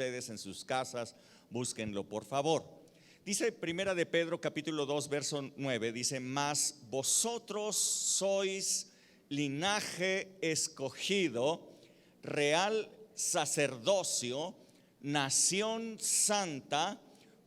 ustedes en sus casas, búsquenlo por favor. Dice Primera de Pedro capítulo 2 verso 9, dice: mas vosotros sois linaje escogido, real sacerdocio, nación santa,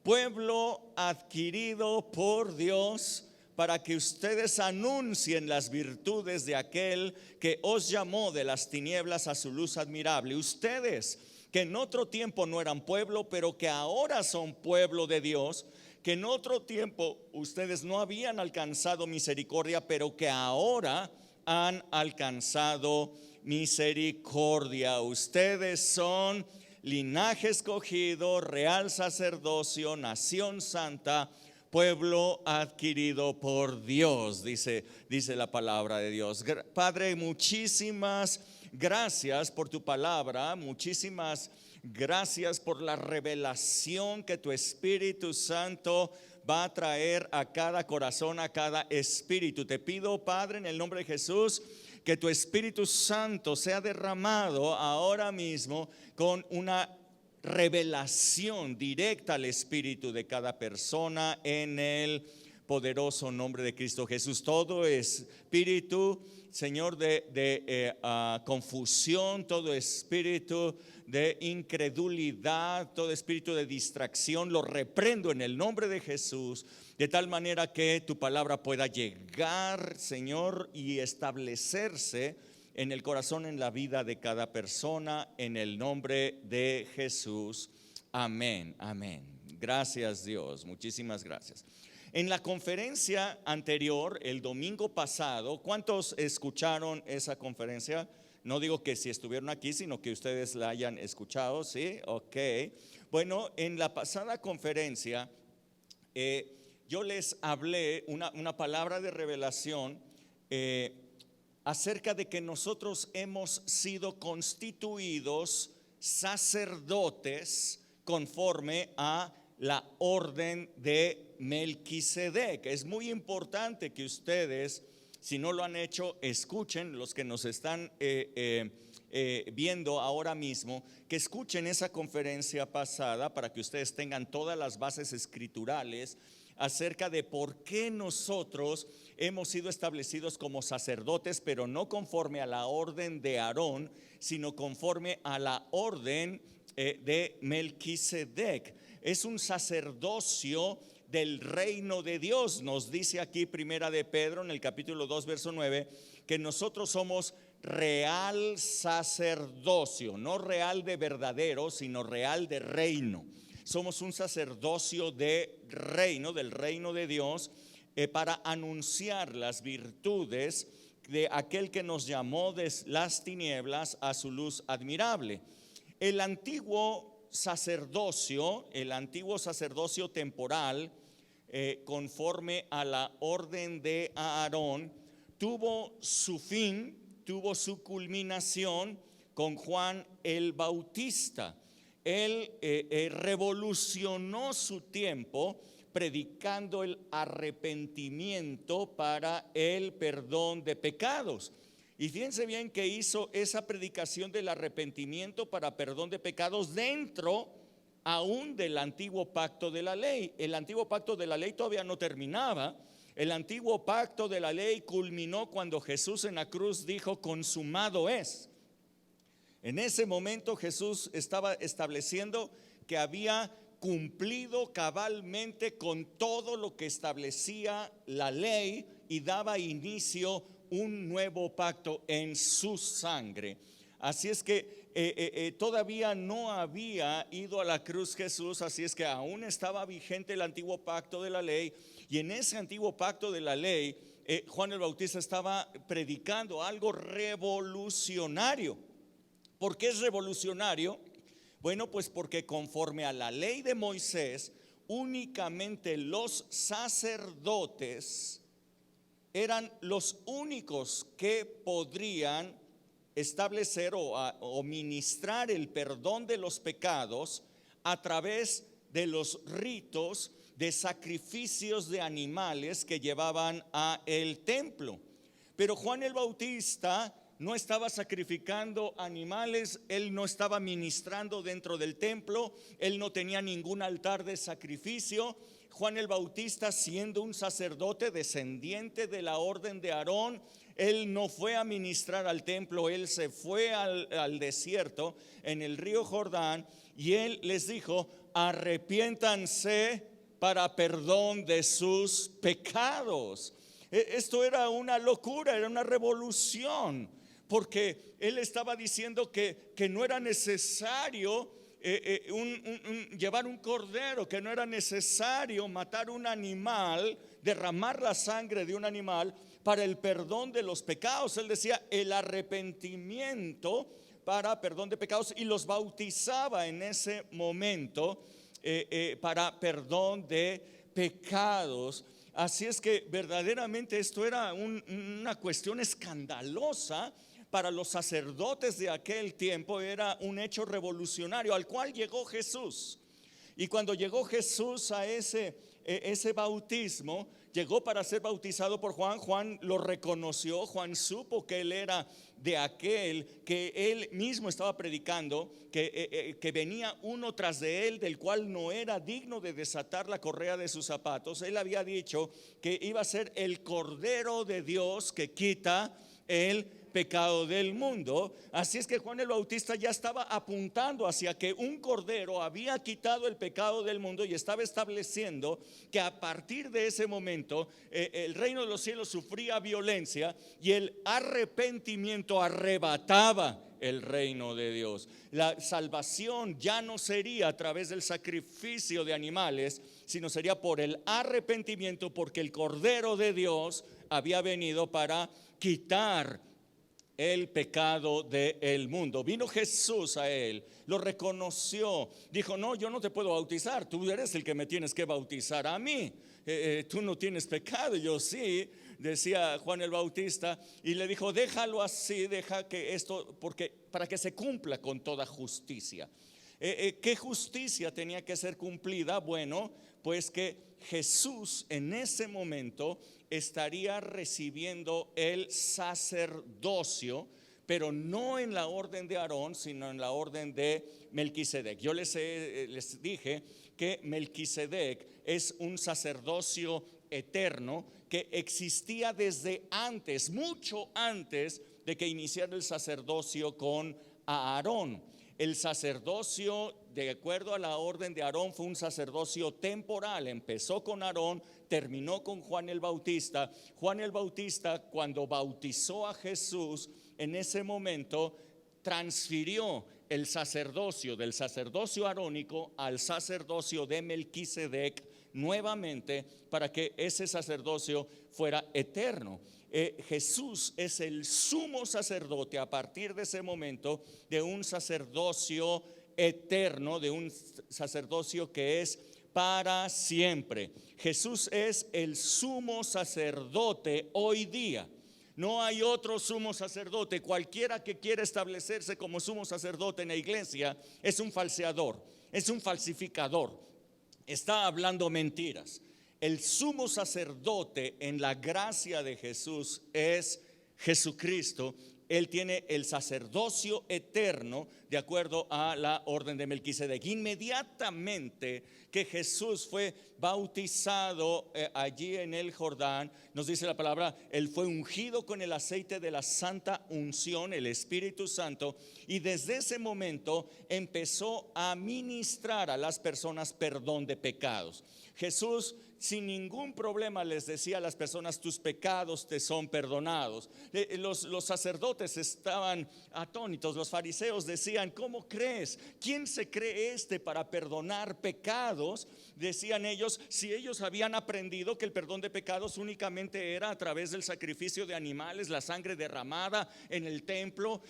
pueblo adquirido por Dios, para que ustedes anuncien las virtudes de aquel que os llamó de las tinieblas a su luz admirable. Ustedes que en otro tiempo no eran pueblo, pero que ahora son pueblo de Dios, que en otro tiempo ustedes no habían alcanzado misericordia, pero que ahora han alcanzado misericordia. Ustedes son linaje escogido, real sacerdocio, nación santa, pueblo adquirido por Dios, dice la palabra de Dios. Padre, muchísimas gracias por tu palabra, muchísimas gracias por la revelación que tu Espíritu Santo va a traer a cada corazón, a cada espíritu. Te pido, Padre, en el nombre de Jesús, que tu Espíritu Santo sea derramado ahora mismo con una revelación directa al espíritu de cada persona en el poderoso nombre de Cristo Jesús. Todo espíritu, Señor, de confusión, todo espíritu de incredulidad, todo espíritu de distracción, lo reprendo en el nombre de Jesús, de tal manera que tu palabra pueda llegar, Señor, y establecerse en el corazón, en la vida de cada persona, en el nombre de Jesús. Amén, amén. Gracias, Dios, muchísimas gracias. En la conferencia anterior, el domingo pasado, ¿cuántos escucharon esa conferencia? No digo que si estuvieron aquí, sino que ustedes la hayan escuchado, ¿sí? Ok. Bueno, en la pasada conferencia, yo les hablé una palabra de revelación acerca de que nosotros hemos sido constituidos sacerdotes conforme a la orden de Melquisedec. Es muy importante que ustedes, si no lo han hecho, escuchen, los que nos están viendo ahora mismo, que escuchen esa conferencia pasada para que ustedes tengan todas las bases escriturales acerca de por qué nosotros hemos sido establecidos como sacerdotes, pero no conforme a la orden de Aarón, sino conforme a la orden de Melquisedec. Es un sacerdocio del reino de Dios. Nos dice aquí Primera de Pedro en el capítulo 2 verso 9 que nosotros somos real sacerdocio, no real de verdadero, sino real de reino. Somos un sacerdocio de reino, del reino de Dios, para anunciar las virtudes de aquel que nos llamó de las tinieblas a su luz admirable. El antiguo sacerdocio temporal, conforme a la orden de Aarón, tuvo su fin, tuvo su culminación con Juan el Bautista. Él revolucionó su tiempo predicando el arrepentimiento para el perdón de pecados. Y fíjense bien que hizo esa predicación del arrepentimiento para perdón de pecados dentro aún del antiguo pacto de la ley. El antiguo pacto de la ley todavía no terminaba. El antiguo pacto de la ley culminó cuando Jesús en la cruz dijo: consumado es. En ese momento Jesús estaba estableciendo que había cumplido cabalmente con todo lo que establecía la ley y daba inicio un nuevo pacto en su sangre. Así es que todavía no había ido a la cruz Jesús, así es que aún estaba vigente el antiguo pacto de la ley. Y en ese antiguo pacto de la ley, Juan el Bautista estaba predicando algo revolucionario. ¿Por qué es revolucionario? Bueno, pues porque conforme a la ley de Moisés, únicamente los sacerdotes eran los únicos que podrían establecer o ministrar el perdón de los pecados a través de los ritos de sacrificios de animales que llevaban a el templo. Pero Juan el Bautista no estaba sacrificando animales, él no estaba ministrando dentro del templo, él no tenía ningún altar de sacrificio. Juan el Bautista, siendo un sacerdote descendiente de la orden de Aarón, él no fue a ministrar al templo, él se fue al desierto en el río Jordán, y él les dijo: arrepiéntanse para perdón de sus pecados. Esto era una locura, era una revolución, porque él estaba diciendo que no era necesario llevar un cordero, que no era necesario matar un animal, derramar la sangre de un animal para el perdón de los pecados. Él decía el arrepentimiento para perdón de pecados, y los bautizaba en ese momento para perdón de pecados. Así es que verdaderamente esto era una cuestión escandalosa para los sacerdotes de aquel tiempo. Era un hecho revolucionario al cual llegó Jesús. Y cuando llegó Jesús a ese bautismo, llegó para ser bautizado por Juan. Juan lo reconoció, Juan supo que él era de aquel que él mismo estaba predicando, que venía uno tras de él, del cual no era digno de desatar la correa de sus zapatos. Él había dicho que iba a ser el Cordero de Dios que quita el pecado del mundo. Así es que Juan el Bautista ya estaba apuntando hacia que un cordero había quitado el pecado del mundo, y estaba estableciendo que a partir de ese momento el reino de los cielos sufría violencia, y el arrepentimiento arrebataba el reino de Dios. La salvación ya no sería a través del sacrificio de animales, sino sería por el arrepentimiento, porque el Cordero de Dios había venido para quitar el pecado del mundo. Vino Jesús a él, lo reconoció, dijo: no, yo no te puedo bautizar, tú eres el que me tienes que bautizar a mí. Tú no tienes pecado. Yo sí, decía Juan el Bautista, y le dijo: déjalo así, deja que esto, porque para que se cumpla con toda justicia. ¿Qué justicia tenía que ser cumplida? Bueno, pues que Jesús en ese momento estaría recibiendo el sacerdocio, pero no en la orden de Aarón, sino en la orden de Melquisedec. Yo les dije que Melquisedec es un sacerdocio eterno que existía desde antes, mucho antes de que iniciara el sacerdocio con Aarón. El sacerdocio, de acuerdo a la orden de Aarón, fue un sacerdocio temporal. Empezó con Aarón, terminó con Juan el Bautista. Juan el Bautista, cuando bautizó a Jesús, en ese momento transfirió el sacerdocio del sacerdocio arónico al sacerdocio de Melquisedec nuevamente, para que ese sacerdocio fuera eterno. Jesús es el sumo sacerdote a partir de ese momento de un sacerdocio eterno, de un sacerdocio que es para siempre. Jesús es el sumo sacerdote hoy día. No hay otro sumo sacerdote. Cualquiera que quiera establecerse como sumo sacerdote en la iglesia es un falseador, es un falsificador, está hablando mentiras. El sumo sacerdote en la gracia de Jesús es Jesucristo. Él tiene el sacerdocio eterno de acuerdo a la orden de Melquisedec. Inmediatamente que Jesús fue bautizado allí en el Jordán, nos dice la palabra, él fue ungido con el aceite de la santa unción, el Espíritu Santo, y desde ese momento empezó a ministrar a las personas perdón de pecados. Jesús sin ningún problema les decía a las personas: tus pecados te son perdonados. Los sacerdotes estaban atónitos, los fariseos decían: ¿cómo crees? ¿Quién se cree para perdonar pecados? Decían ellos, si ellos habían aprendido que el perdón de pecados únicamente era a través del sacrificio de animales, la sangre derramada en el templo.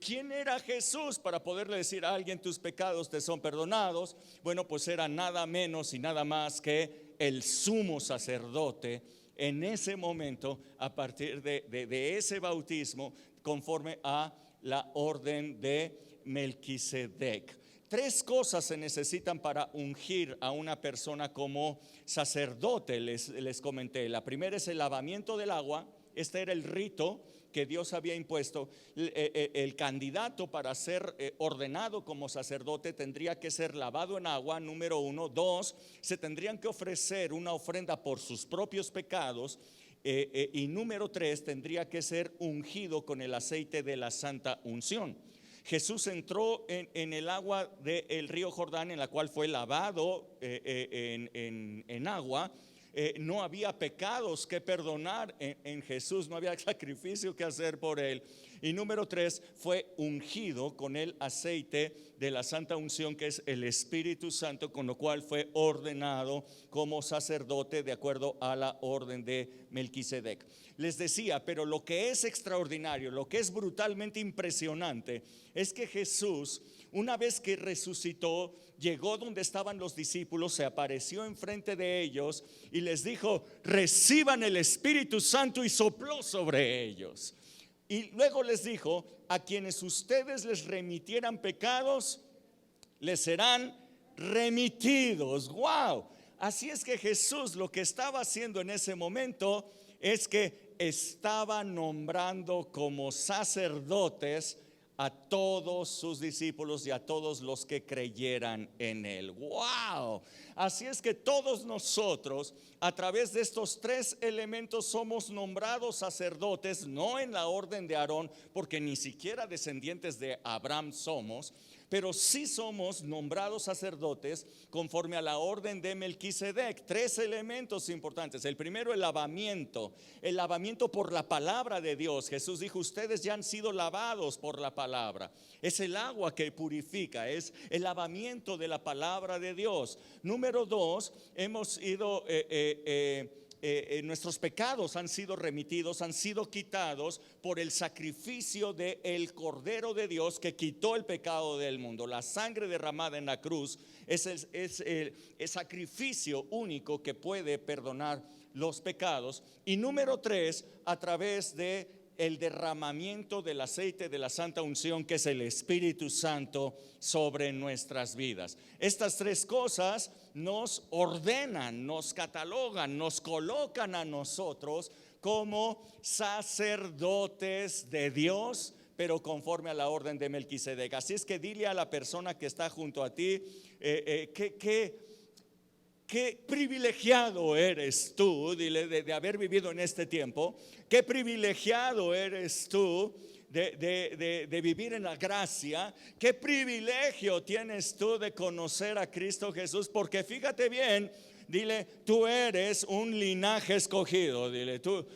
¿Quién era Jesús para poderle decir a alguien: tus pecados te son perdonados? Bueno, pues era nada menos y nada más que el sumo sacerdote en ese momento, a partir de ese bautismo, conforme a la orden de Melquisedec. Tres cosas se necesitan para ungir a una persona como sacerdote. Les comenté. La primera es el lavamiento del agua. Este era el rito que Dios había impuesto, el candidato para ser ordenado como sacerdote tendría que ser lavado en agua, número 1. 2, se tendrían que ofrecer una ofrenda por sus propios pecados. Y número 3, tendría que ser ungido con el aceite de la santa unción. Jesús entró en el agua del río Jordán, en la cual fue lavado en agua. No había pecados que perdonar en Jesús, no había sacrificio que hacer por él. Y número 3, fue ungido con el aceite de la santa unción, que es el Espíritu Santo, con lo cual fue ordenado como sacerdote de acuerdo a la orden de Melquisedec. Les decía, pero lo que es extraordinario, lo que es brutalmente impresionante, es que Jesús, una vez que resucitó, llegó donde estaban los discípulos, se apareció enfrente de ellos y les dijo: reciban el Espíritu Santo, y sopló sobre ellos. Y luego les dijo: a quienes ustedes les remitieran pecados, les serán remitidos. ¡Wow! Así es que Jesús lo que estaba haciendo en ese momento es que estaba nombrando como sacerdotes a todos sus discípulos y a todos los que creyeran en él. ¡Wow! Así es que todos nosotros, a través de estos 3 elementos, somos nombrados sacerdotes, no en la orden de Aarón, porque ni siquiera descendientes de Abraham somos, pero sí somos nombrados sacerdotes conforme a la orden de Melquisedec. 3 elementos importantes. El primero, el lavamiento por la palabra de Dios. Jesús dijo: ustedes ya han sido lavados por la palabra. Es el agua que purifica, es el lavamiento de la palabra de Dios. Número 2, hemos ido nuestros pecados han sido remitidos, han sido quitados por el sacrificio del Cordero de Dios, que quitó el pecado del mundo. La sangre derramada en la cruz es el sacrificio único que puede perdonar los pecados. Y número 3, a través de el derramamiento del aceite de la santa unción, que es el Espíritu Santo sobre nuestras vidas. Estas 3 cosas nos ordenan, nos catalogan, nos colocan a nosotros como sacerdotes de Dios, pero conforme a la orden de Melquisedec. Así es que dile a la persona que está junto a ti, qué privilegiado eres tú, dile, de haber vivido en este tiempo. Qué privilegiado eres tú de vivir en la gracia. Qué privilegio tienes tú de conocer a Cristo Jesús, porque fíjate bien, dile, tú eres un linaje escogido. Dile, tú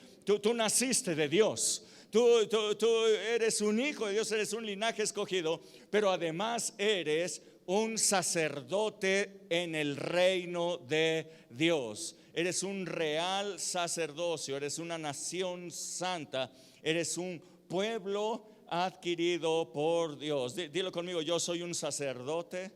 naciste de Dios. Tú eres un hijo de Dios, eres un linaje escogido, pero además eres un sacerdote en el reino de Dios. Eres un real sacerdocio, eres una nación santa, eres un pueblo adquirido por Dios. Dilo conmigo: yo soy un sacerdote.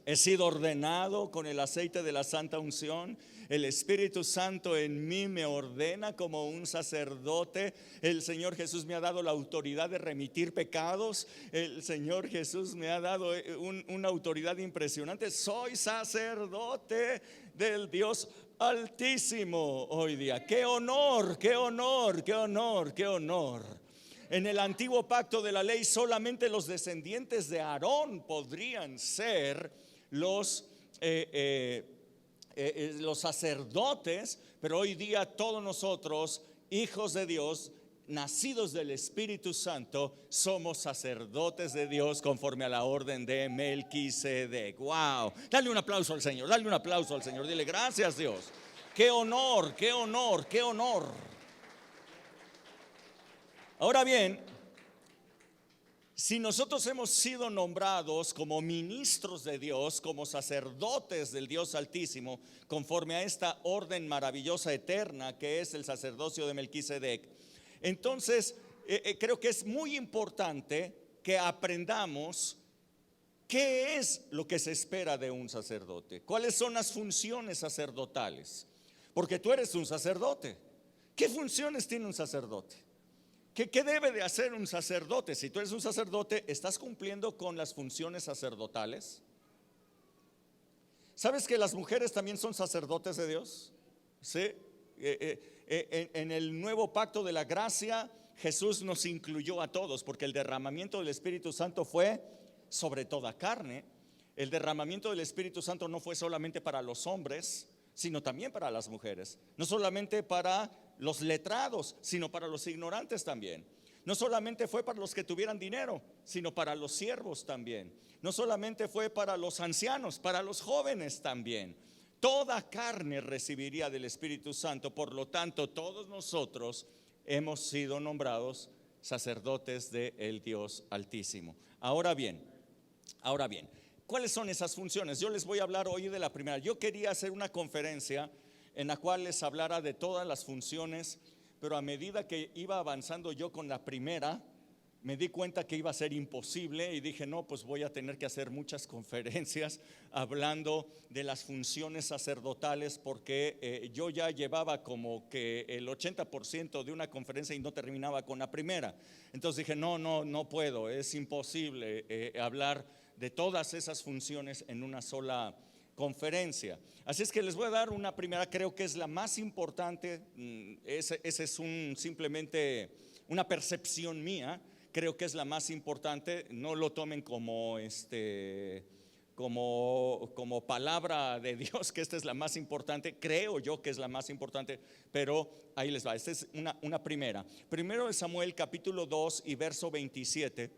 He sido ordenado con el aceite de la santa unción. El Espíritu Santo en mí me ordena como un sacerdote. El Señor Jesús me ha dado la autoridad de remitir pecados. El Señor Jesús me ha dado una autoridad impresionante. Soy sacerdote del Dios Altísimo hoy día. ¡Qué honor, qué honor, qué honor, qué honor! En el antiguo pacto de la ley, solamente los descendientes de Aarón podrían ser los sacerdotes, pero hoy día todos nosotros, hijos de Dios, nacidos del Espíritu Santo, somos sacerdotes de Dios conforme a la orden de Melquisedec. ¡Wow! Dale un aplauso al Señor, dale un aplauso al Señor, dile: gracias, Dios. ¡Qué honor, qué honor, qué honor! Ahora bien, si nosotros hemos sido nombrados como ministros de Dios, como sacerdotes del Dios Altísimo, conforme a esta orden maravillosa eterna que es el sacerdocio de Melquisedec, entonces creo que es muy importante que aprendamos qué es lo que se espera de un sacerdote, cuáles son las funciones sacerdotales, porque tú eres un sacerdote. ¿Qué funciones tiene un sacerdote? ¿Qué debe de hacer un sacerdote? Si tú eres un sacerdote, ¿estás cumpliendo con las funciones sacerdotales? ¿Sabes que las mujeres también son sacerdotes de Dios? ¿Sí? En el nuevo pacto de la gracia, Jesús nos incluyó a todos, porque el derramamiento del Espíritu Santo fue sobre toda carne. El derramamiento del Espíritu Santo no fue solamente para los hombres, sino también para las mujeres. No solamente para los letrados, sino para los ignorantes también. No solamente fue para los que tuvieran dinero, sino para los siervos también. No solamente fue para los ancianos, para los jóvenes también. Toda carne recibiría del Espíritu Santo. Por lo tanto, todos nosotros hemos sido nombrados sacerdotes del Dios Altísimo. Ahora bien, ¿cuáles son esas funciones? Yo les voy a hablar hoy de la primera. Yo quería hacer una conferencia en la cual les hablara de todas las funciones, pero a medida que iba avanzando yo con la primera, me di cuenta que iba a ser imposible y dije, no, pues voy a tener que hacer muchas conferencias hablando de las funciones sacerdotales, porque yo ya llevaba como que el 80% de una conferencia y no terminaba con la primera. Entonces dije, no puedo, es imposible hablar de todas esas funciones en una sola conferencia. Así es que les voy a dar una primera, creo que es la más importante. Ese es simplemente una percepción mía. Creo que es la más importante. No lo tomen como palabra de Dios que esta es la más importante. Creo yo que es la más importante, pero ahí les va. Esta es una primera. Primero de Samuel capítulo 2 y verso 27.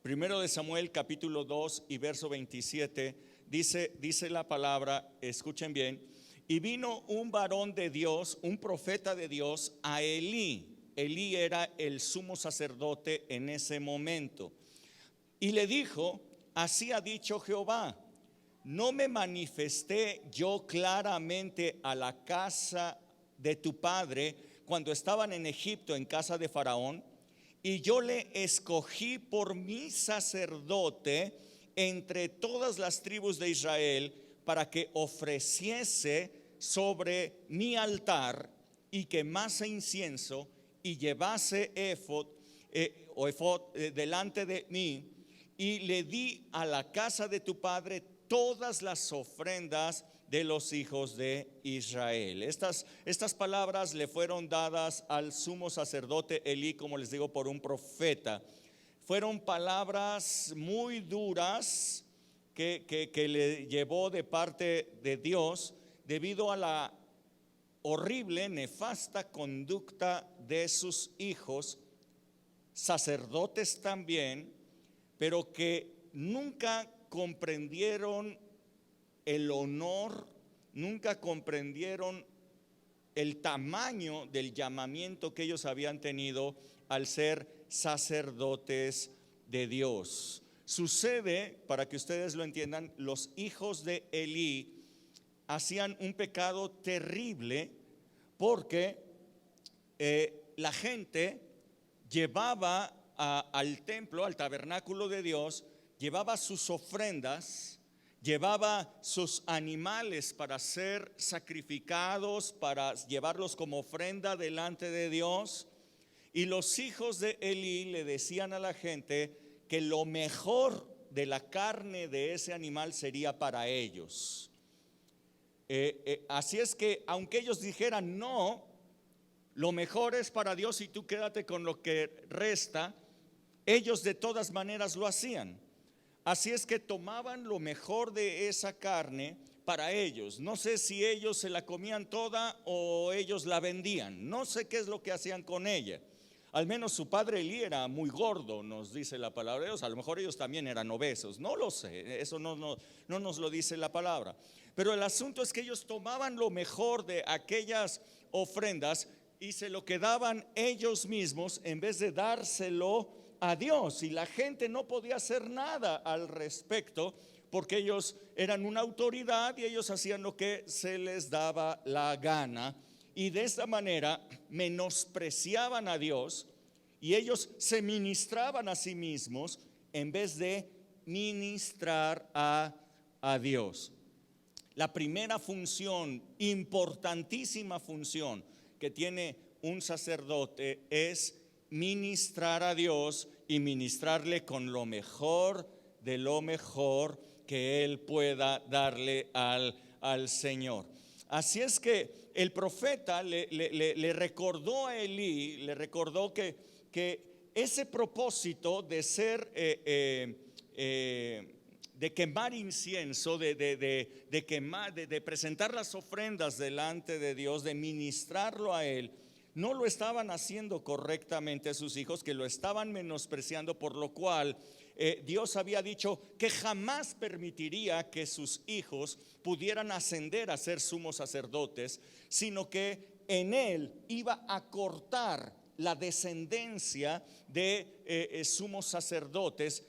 Primero de Samuel capítulo 2 y verso 27. Dice la palabra, escuchen bien: y vino un varón de Dios, un profeta de Dios, a Elí. Elí era el sumo sacerdote en ese momento. Y le dijo: así ha dicho Jehová, ¿no me manifesté yo claramente a la casa de tu padre cuando estaban en Egipto en casa de Faraón? Y yo le escogí por mi sacerdote entre todas las tribus de Israel, para que ofreciese sobre mi altar y quemase incienso y llevase efod delante de mí. Y le di a la casa de tu padre todas las ofrendas de los hijos de Israel. Estas palabras le fueron dadas al sumo sacerdote Elí, como les digo, por un profeta. Fueron palabras muy duras que le llevó de parte de Dios debido a la horrible, nefasta conducta de sus hijos, sacerdotes también, pero que nunca comprendieron el honor, nunca comprendieron el tamaño del llamamiento que ellos habían tenido al ser sacerdotes de Dios. Sucede, para que ustedes lo entiendan, los hijos de Elí hacían un pecado terrible, porque la gente llevaba al templo, al tabernáculo de Dios, llevaba sus ofrendas, llevaba sus animales para ser sacrificados, para llevarlos como ofrenda delante de Dios. Y los hijos de Elí le decían a la gente que lo mejor de la carne de ese animal sería para ellos. Así es que aunque ellos dijeran no, lo mejor es para Dios y tú quédate con lo que resta, ellos de todas maneras lo hacían. Así es que tomaban lo mejor de esa carne para ellos. No sé si ellos se la comían toda o ellos la vendían. No sé qué es lo que hacían con ella. Al menos su padre Elí era muy gordo, nos dice la palabra de Dios. A lo mejor ellos también eran obesos, no lo sé, eso no nos lo dice la palabra. Pero el asunto es que ellos tomaban lo mejor de aquellas ofrendas y se lo quedaban ellos mismos en vez de dárselo a Dios. Y la gente no podía hacer nada al respecto, porque ellos eran una autoridad y ellos hacían lo que se les daba la gana. Y de esta manera menospreciaban a Dios y ellos se ministraban a sí mismos en vez de ministrar a Dios. La primera función, importantísima función que tiene un sacerdote es ministrar a Dios y ministrarle con lo mejor de lo mejor que él pueda darle al Señor. Así es que el profeta le recordó a Elí, le recordó que ese propósito de ser, de quemar incienso, de quemar, de presentar las ofrendas delante de Dios, de ministrarlo a Él, no lo estaban haciendo correctamente a sus hijos, que lo estaban menospreciando, por lo cual Dios había dicho que jamás permitiría que sus hijos pudieran ascender a ser sumos sacerdotes, sino que en él iba a cortar la descendencia de sumos sacerdotes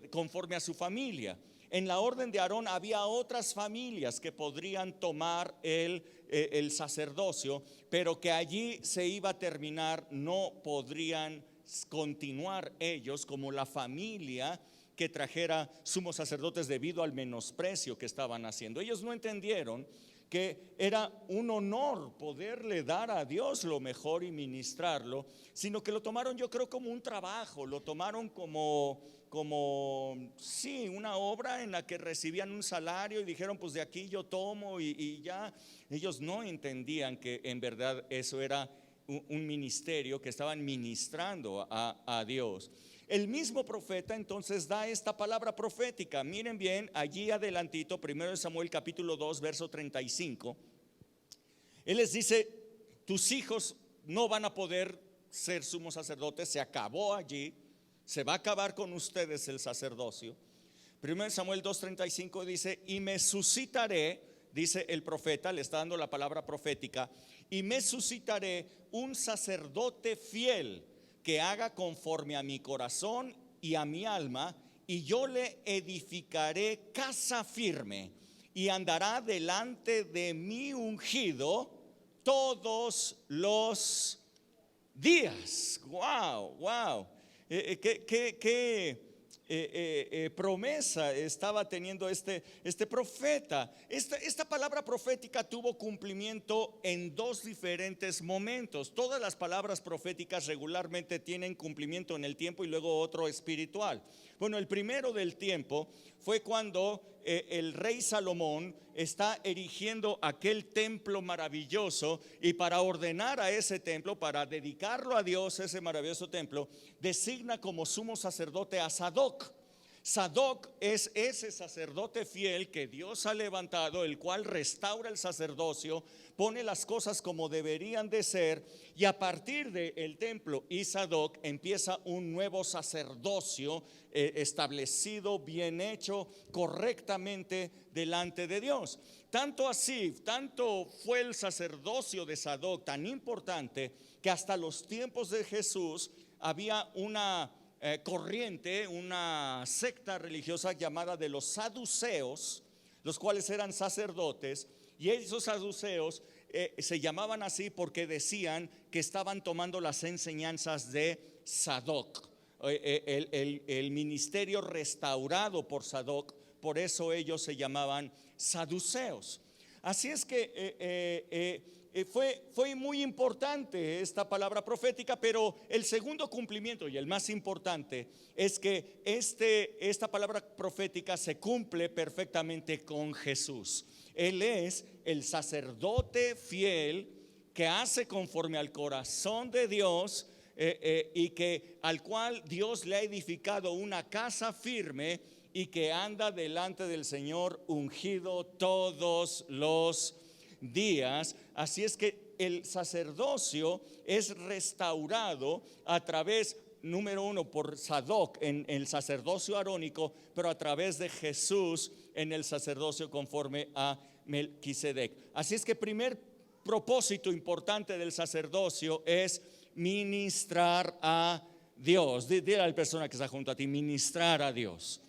conforme a su familia. En la orden de Aarón había otras familias que podrían tomar el sacerdocio, pero que allí se iba a terminar, no podrían continuar ellos como la familia que trajera sumos sacerdotes debido al menosprecio que estaban haciendo. Ellos no entendieron que era un honor poderle dar a Dios lo mejor y ministrarlo, sino que lo tomaron, yo creo, como un trabajo, lo tomaron como sí, una obra en la que recibían un salario y dijeron, pues de aquí yo tomo y ya. Ellos no entendían que en verdad eso era un ministerio, que estaban ministrando a Dios. El mismo profeta entonces da esta palabra profética. Miren bien, allí adelantito, 1 Samuel capítulo 2 verso 35. Él les dice, tus hijos no van a poder ser sumos sacerdotes, se acabó allí, se va a acabar con ustedes el sacerdocio. 1 Samuel 2:35 dice, y me suscitaré, dice el profeta, le está dando la palabra profética, y me suscitaré un sacerdote fiel que haga conforme a mi corazón y a mi alma, y yo le edificaré casa firme, y andará delante de mi ungido todos los días. Wow, wow. ¿Qué promesa estaba teniendo este profeta? Esta palabra profética tuvo cumplimiento en dos diferentes momentos. Todas las palabras proféticas regularmente tienen cumplimiento en el tiempo y luego otro espiritual. Bueno, el primero del tiempo fue cuando el rey Salomón está erigiendo aquel templo maravilloso, y para ordenar a ese templo, para dedicarlo a Dios, ese maravilloso templo, designa como sumo sacerdote a Sadoc. Sadoc es ese sacerdote fiel que Dios ha levantado, el cual restaura el sacerdocio, pone las cosas como deberían de ser, y a partir del templo y Sadoc empieza un nuevo sacerdocio establecido, bien hecho, correctamente delante de Dios. Tanto así, tanto fue el sacerdocio de Sadoc tan importante, que hasta los tiempos de Jesús había una corriente, una secta religiosa llamada de los saduceos, los cuales eran sacerdotes, y esos saduceos se llamaban así porque decían que estaban tomando las enseñanzas de Sadoc, el ministerio restaurado por Sadoc. Por eso ellos se llamaban saduceos. Así es que fue muy importante esta palabra profética, pero el segundo cumplimiento y el más importante es que esta palabra profética se cumple perfectamente con Jesús. Él es el sacerdote fiel que hace conforme al corazón de Dios, y que al cual Dios le ha edificado una casa firme, y que anda delante del Señor ungido todos los días. Así es que el sacerdocio es restaurado a través, número uno, por Sadoc en el sacerdocio arónico, pero a través de Jesús en el sacerdocio conforme a Melquisedec. Así es que primer propósito importante del sacerdocio es ministrar a Dios. Dile a la persona que está junto a ti, ministrar a Dios.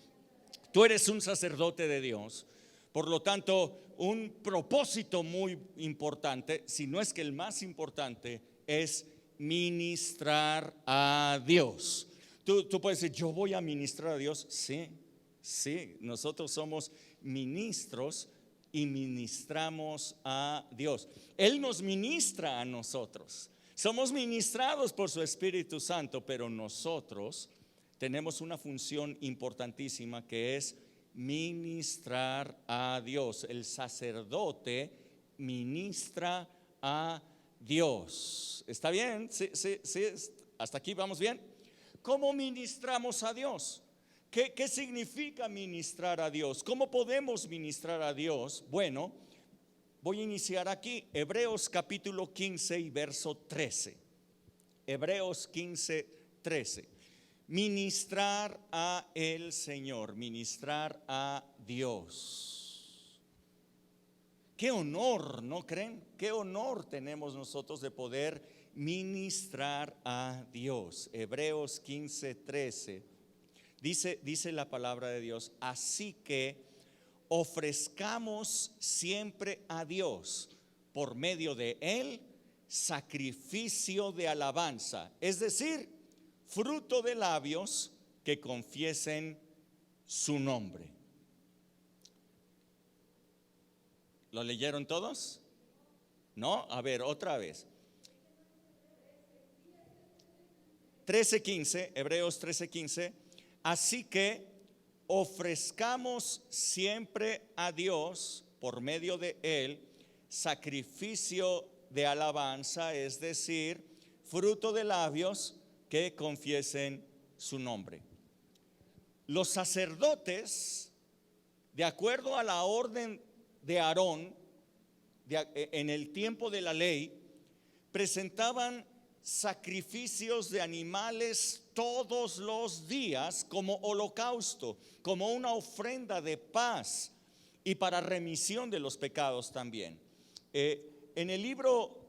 Tú eres un sacerdote de Dios, por lo tanto, un propósito muy importante, si no es que el más importante, es ministrar a Dios. Tú puedes decir, yo voy a ministrar a Dios. Sí, nosotros somos ministros y ministramos a Dios. Él nos ministra a nosotros. Somos ministrados por su Espíritu Santo, pero nosotros tenemos una función importantísima, que es ministrar a Dios. El sacerdote ministra a Dios. ¿Está bien? ¿Sí, hasta aquí vamos bien? ¿Cómo ministramos a Dios? ¿Qué significa ministrar a Dios? ¿Cómo podemos ministrar a Dios? Bueno, voy a iniciar aquí, Hebreos capítulo 15 y verso 13. Hebreos 15, 13. Ministrar a el Señor, ministrar a Dios. Qué honor, ¿no creen? Qué honor tenemos nosotros de poder ministrar a Dios. Hebreos 15, 13. Dice la palabra de Dios, así que ofrezcamos siempre a Dios por medio de Él sacrificio de alabanza, es decir, fruto de labios que confiesen su nombre. ¿Lo leyeron todos? ¿No? A ver, otra vez. 13:15, Hebreos 13:15. Así que ofrezcamos siempre a Dios por medio de Él sacrificio de alabanza, es decir, fruto de labios que confiesen su nombre. Los sacerdotes, de acuerdo a la orden de Aarón, en el tiempo de la ley, presentaban sacrificios de animales todos los días como holocausto, como una ofrenda de paz y para remisión de los pecados también. En el libro,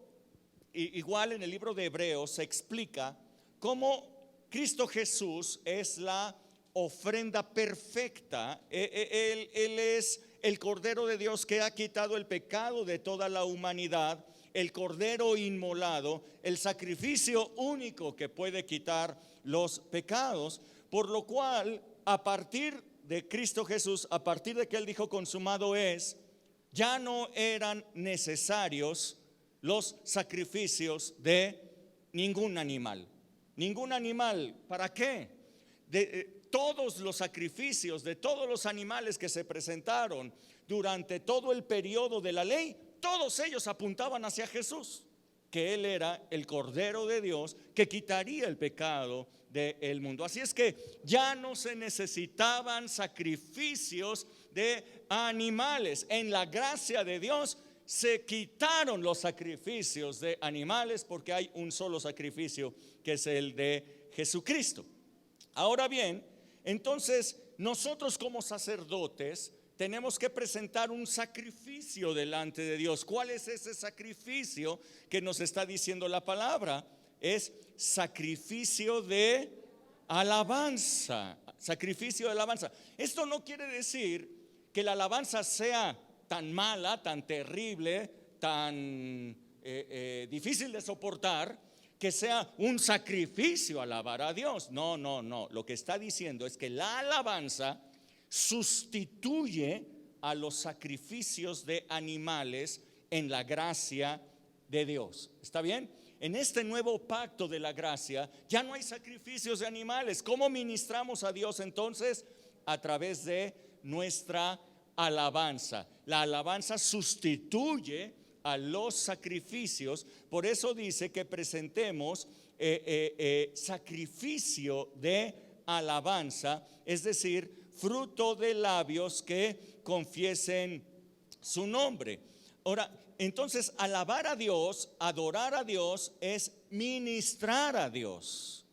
igual en el libro de Hebreos, se explica cómo Cristo Jesús es la ofrenda perfecta. Él es el Cordero de Dios que ha quitado el pecado de toda la humanidad, el Cordero inmolado, el sacrificio único que puede quitar los pecados, por lo cual a partir de Cristo Jesús, a partir de que Él dijo consumado es, ya no eran necesarios los sacrificios de ningún animal. Ningún animal, ¿para qué? Todos los sacrificios de todos los animales que se presentaron durante todo el periodo de la ley, todos ellos apuntaban hacia Jesús, que Él era el Cordero de Dios que quitaría el pecado del mundo. Así es que ya no se necesitaban sacrificios de animales. En la gracia de Dios se quitaron los sacrificios de animales porque hay un solo sacrificio, que es el de Jesucristo. Ahora bien, entonces nosotros como sacerdotes tenemos que presentar un sacrificio delante de Dios. ¿Cuál es ese sacrificio que nos está diciendo la palabra? Es sacrificio de alabanza. Sacrificio de alabanza. Esto no quiere decir que la alabanza sea tan mala, tan terrible, tan difícil de soportar, que sea un sacrificio alabar a Dios. No. Lo que está diciendo es que la alabanza sustituye a los sacrificios de animales en la gracia de Dios. ¿Está bien? En este nuevo pacto de la gracia ya no hay sacrificios de animales. ¿Cómo ministramos a Dios entonces? A través de nuestra alabanza. La alabanza sustituye a los sacrificios. Por eso dice que presentemos sacrificio de alabanza, es decir, fruto de labios que confiesen su nombre. Ahora, entonces, alabar a Dios, adorar a Dios, es ministrar a Dios.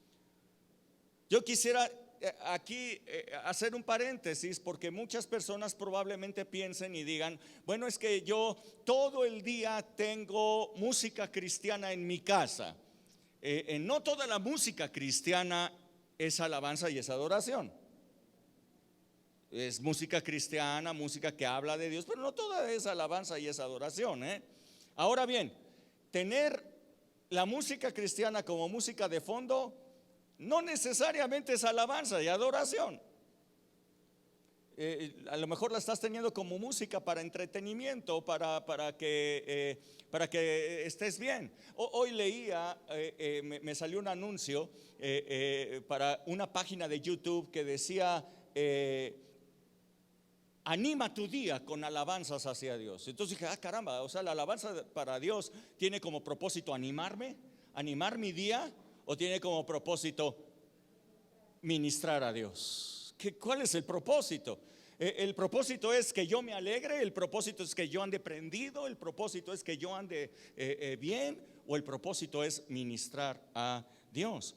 Yo quisiera aquí hacer un paréntesis, porque muchas personas probablemente piensen y digan, bueno, es que yo todo el día tengo música cristiana en mi casa. No toda la música cristiana es alabanza y es adoración. Es música cristiana, música que habla de Dios, pero no toda es alabanza y es adoración. Ahora bien, tener la música cristiana como música de fondo no necesariamente es alabanza y adoración. A lo mejor la estás teniendo como música para entretenimiento, para que estés bien. Hoy leía, me salió un anuncio para una página de YouTube que decía anima tu día con alabanzas hacia Dios. Entonces dije, caramba, o sea, la alabanza para Dios tiene como propósito animarme, animar mi día, o tiene como propósito ministrar a Dios. ¿Cuál es el propósito? El propósito es que yo me alegre, el propósito es que yo ande prendido, el propósito es que yo ande bien, o el propósito es ministrar a Dios.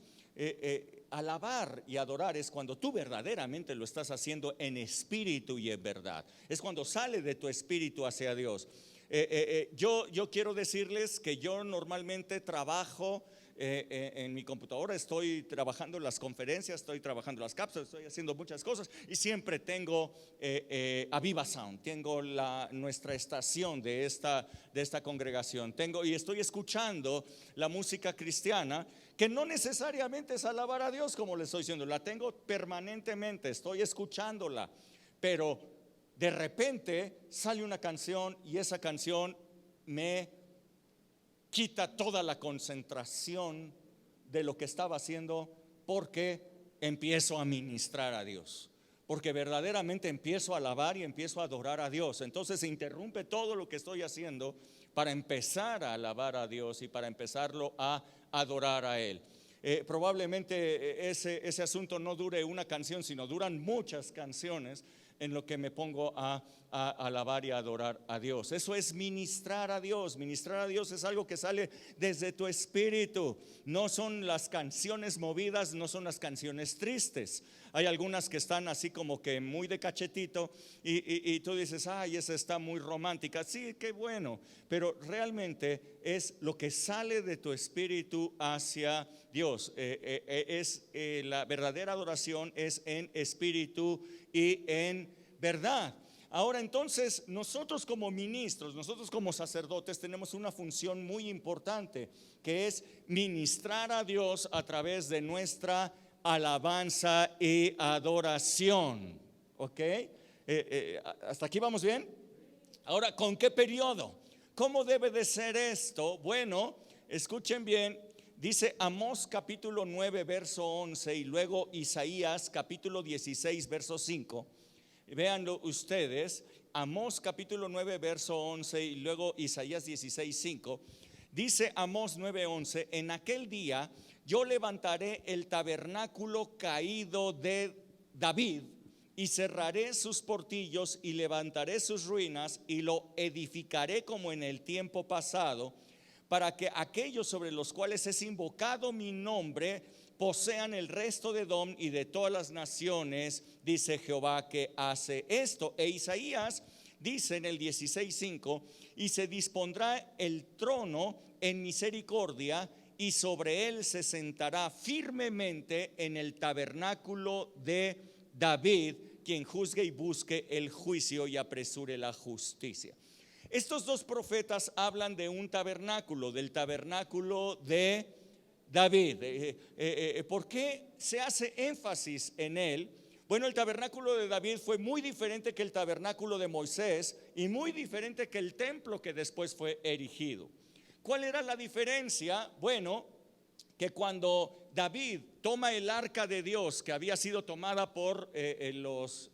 Alabar y adorar es cuando tú verdaderamente lo estás haciendo en espíritu y en verdad. Es cuando sale de tu espíritu hacia Dios. Yo quiero decirles que yo normalmente trabajo en mi computadora, estoy trabajando las conferencias, estoy trabajando las cápsulas, estoy haciendo muchas cosas y siempre tengo Aviva Sound, tengo nuestra estación de esta congregación, y estoy escuchando la música cristiana, que no necesariamente es alabar a Dios, como le estoy diciendo, la tengo permanentemente, estoy escuchándola, pero de repente sale una canción y esa canción me quita toda la concentración de lo que estaba haciendo, porque empiezo a ministrar a Dios, porque verdaderamente empiezo a alabar y empiezo a adorar a Dios. Entonces se interrumpe todo lo que estoy haciendo para empezar a alabar a Dios y para empezarlo a adorar a Él. Probablemente ese asunto no dure una canción, sino duran muchas canciones en lo que me pongo a alabar y a adorar a Dios. Eso es ministrar a Dios. Ministrar a Dios es algo que sale desde tu espíritu. No son las canciones movidas, no son las canciones tristes. Hay algunas que están así como que muy de cachetito y tú dices, ay, esa está muy romántica. Sí, qué bueno, pero realmente es lo que sale de tu espíritu hacia Dios. La verdadera adoración es en espíritu y en verdad. Ahora entonces, nosotros como ministros, nosotros como sacerdotes tenemos una función muy importante, que es ministrar a Dios a través de nuestra alabanza y adoración. ¿Ok? ¿Hasta aquí vamos bien? Ahora, ¿con qué periodo? ¿Cómo debe de ser esto? Bueno, escuchen bien. Dice Amós capítulo 9 verso 11 y luego Isaías capítulo 16 verso 5. Véanlo ustedes, Amós capítulo 9 verso 11 y luego Isaías 16 5. Dice Amós 9 11: en aquel día yo levantaré el tabernáculo caído de David y cerraré sus portillos y levantaré sus ruinas y lo edificaré como en el tiempo pasado, para que aquellos sobre los cuales es invocado mi nombre posean el resto de Edom y de todas las naciones, dice Jehová que hace esto. E Isaías dice en el 16:5: y se dispondrá el trono en misericordia y sobre él se sentará firmemente en el tabernáculo de David, quien juzgue y busque el juicio y apresure la justicia. Estos dos profetas hablan de un tabernáculo, del tabernáculo de David. ¿Por qué se hace énfasis en él? Bueno, el tabernáculo de David fue muy diferente que el tabernáculo de Moisés y muy diferente que el templo que después fue erigido. ¿Cuál era la diferencia? Bueno, que cuando David toma el arca de Dios, que había sido tomada por los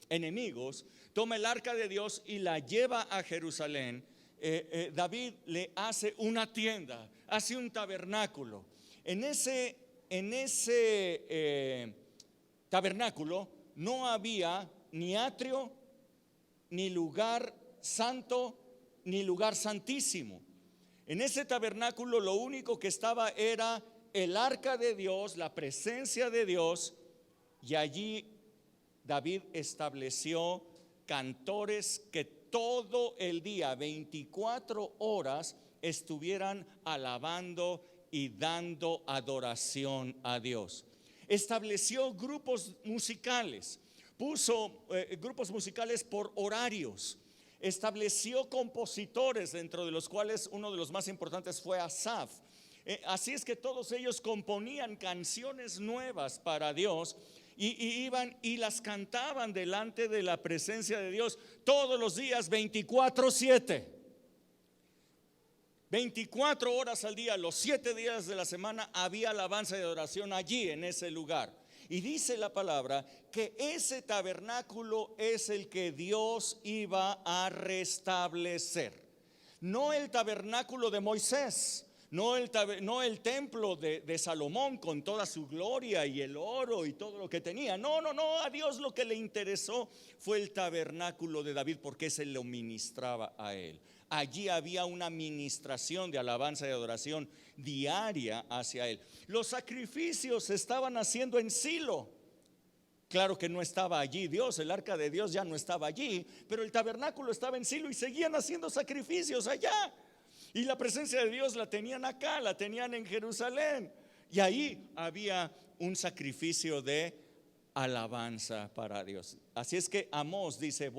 enemigos, toma el arca de Dios y la lleva a Jerusalén, David le hace una tienda, hace un tabernáculo. En ese tabernáculo no había ni atrio, ni lugar santo, ni lugar santísimo. En ese tabernáculo lo único que estaba era el arca de Dios, la presencia de Dios, y allí David estableció cantores que todo el día, 24 horas, estuvieran alabando y dando adoración a Dios. Estableció grupos musicales, puso grupos musicales por horarios. Estableció compositores, dentro de los cuales uno de los más importantes fue Asaf. Así es que todos ellos componían canciones nuevas para Dios y iban y las cantaban delante de la presencia de Dios todos los días, 24/7. 24 horas al día, los 7 días de la semana había alabanza y adoración allí en ese lugar. Y dice la palabra que ese tabernáculo es el que Dios iba a restablecer. No el tabernáculo de Moisés, no el templo de Salomón con toda su gloria y el oro y todo lo que tenía. No, a Dios lo que le interesó fue el tabernáculo de David, porque ese lo ministraba a él. Allí había una ministración de alabanza y adoración diaria hacia él. Los sacrificios se estaban haciendo en Silo. Claro que no estaba allí Dios, el arca de Dios ya no estaba allí, pero el tabernáculo estaba en Silo y seguían haciendo sacrificios allá. Y la presencia de Dios la tenían acá, la tenían en Jerusalén. Y ahí había un sacrificio de alabanza para Dios. Así es que Amós dice,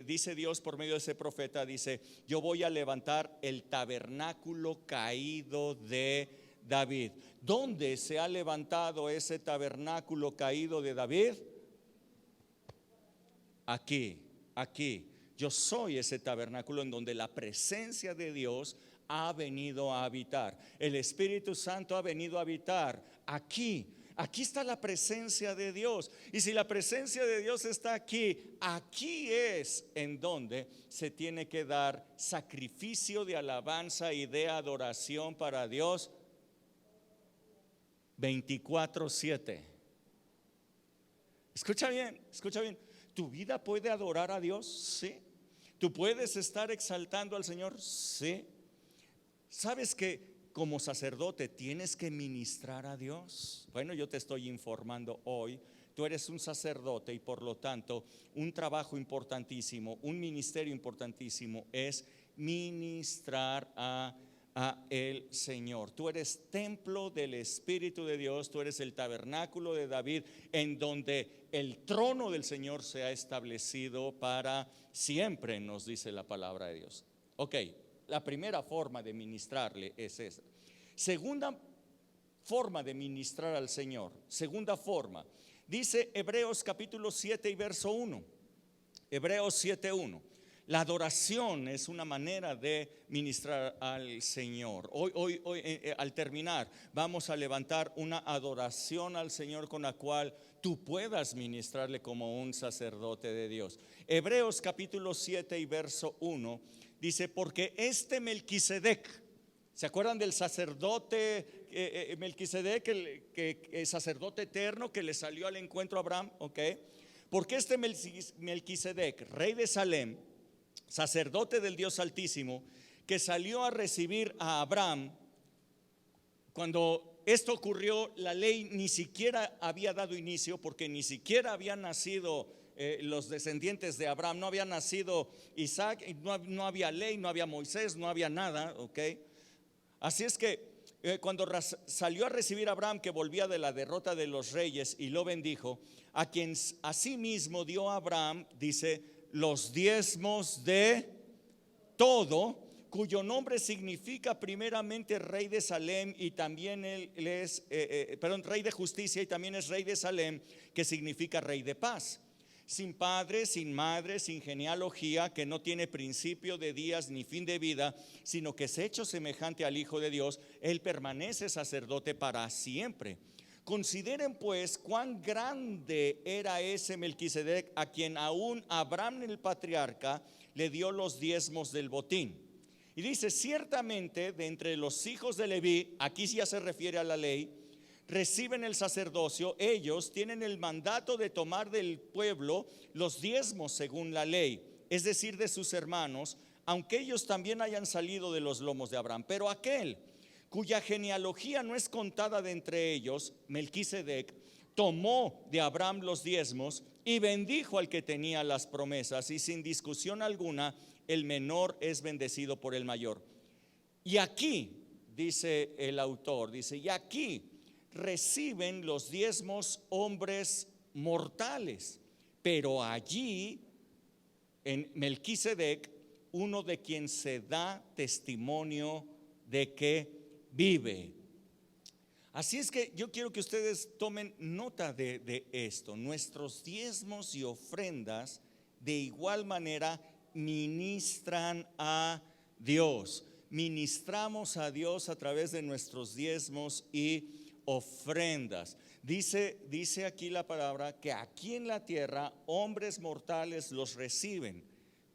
dice Dios por medio de ese profeta, dice: yo voy a levantar el tabernáculo caído de David. ¿Dónde se ha levantado ese tabernáculo caído de David? Aquí. Yo soy ese tabernáculo en donde la presencia de Dios ha venido a habitar. El Espíritu Santo ha venido a habitar aquí. Aquí está la presencia de Dios. Y si la presencia de Dios está aquí, aquí es en donde se tiene que dar sacrificio de alabanza y de adoración para Dios 24/7. Escucha bien. ¿Tu vida puede adorar a Dios? Sí. ¿Tú puedes estar exaltando al Señor? Sí. ¿Sabes que como sacerdote tienes que ministrar a Dios? Bueno, yo te estoy informando hoy. Tú eres un sacerdote y por lo tanto un trabajo importantísimo, un ministerio importantísimo es ministrar a el Señor. Tú eres templo del Espíritu de Dios, tú eres el tabernáculo de David, en donde el trono del Señor se ha establecido para siempre, nos dice la palabra de Dios. Ok, la primera forma de ministrarle es esa. Segunda forma de ministrar al Señor, segunda forma, dice Hebreos capítulo 7 y verso 1. Hebreos 7:1. La adoración es una manera de ministrar al Señor. Hoy, al terminar, vamos a levantar una adoración al Señor con la cual tú puedas ministrarle como un sacerdote de Dios. Hebreos capítulo 7 y verso 1 dice: porque este Melquisedec, ¿se acuerdan del sacerdote Melquisedec, el sacerdote eterno que le salió al encuentro a Abraham? Ok. Porque este Melquisedec, rey de Salem, sacerdote del Dios Altísimo, que salió a recibir a Abraham, cuando esto ocurrió, la ley ni siquiera había dado inicio, porque ni siquiera habían nacido los descendientes de Abraham, no había nacido Isaac, no había ley, no había Moisés, no había nada, ¿ok? Así es que cuando salió a recibir a Abraham, que volvía de la derrota de los reyes, y lo bendijo, a quien asimismo dio a Abraham, dice, los diezmos de todo, cuyo nombre significa primeramente rey de Salem, y también él es, rey de justicia, y también es rey de Salem, que significa rey de paz. Sin padre, sin madre, sin genealogía, que no tiene principio de días ni fin de vida, sino que es hecho semejante al Hijo de Dios, él permanece sacerdote para siempre. Consideren pues cuán grande era ese Melquisedec, a quien aún Abraham el patriarca le dio los diezmos del botín. Y dice: ciertamente de entre los hijos de Leví, aquí ya se refiere a la ley, reciben el sacerdocio, ellos tienen el mandato de tomar del pueblo los diezmos según la ley, es decir, de sus hermanos, aunque ellos también hayan salido de los lomos de Abraham. Pero aquel cuya genealogía no es contada de entre ellos, Melquisedec, tomó de Abraham los diezmos y bendijo al que tenía las promesas, y sin discusión alguna el menor es bendecido por el mayor. Y aquí, dice el autor, dice, y aquí reciben los diezmos hombres mortales, pero allí en Melquisedec, uno de quien se da testimonio de que vive. Así es que yo quiero que ustedes tomen nota de esto. Nuestros diezmos y ofrendas de igual manera ministran a Dios. Ministramos a Dios a través de nuestros diezmos y ofrendas. Dice aquí la palabra que aquí en la tierra hombres mortales los reciben,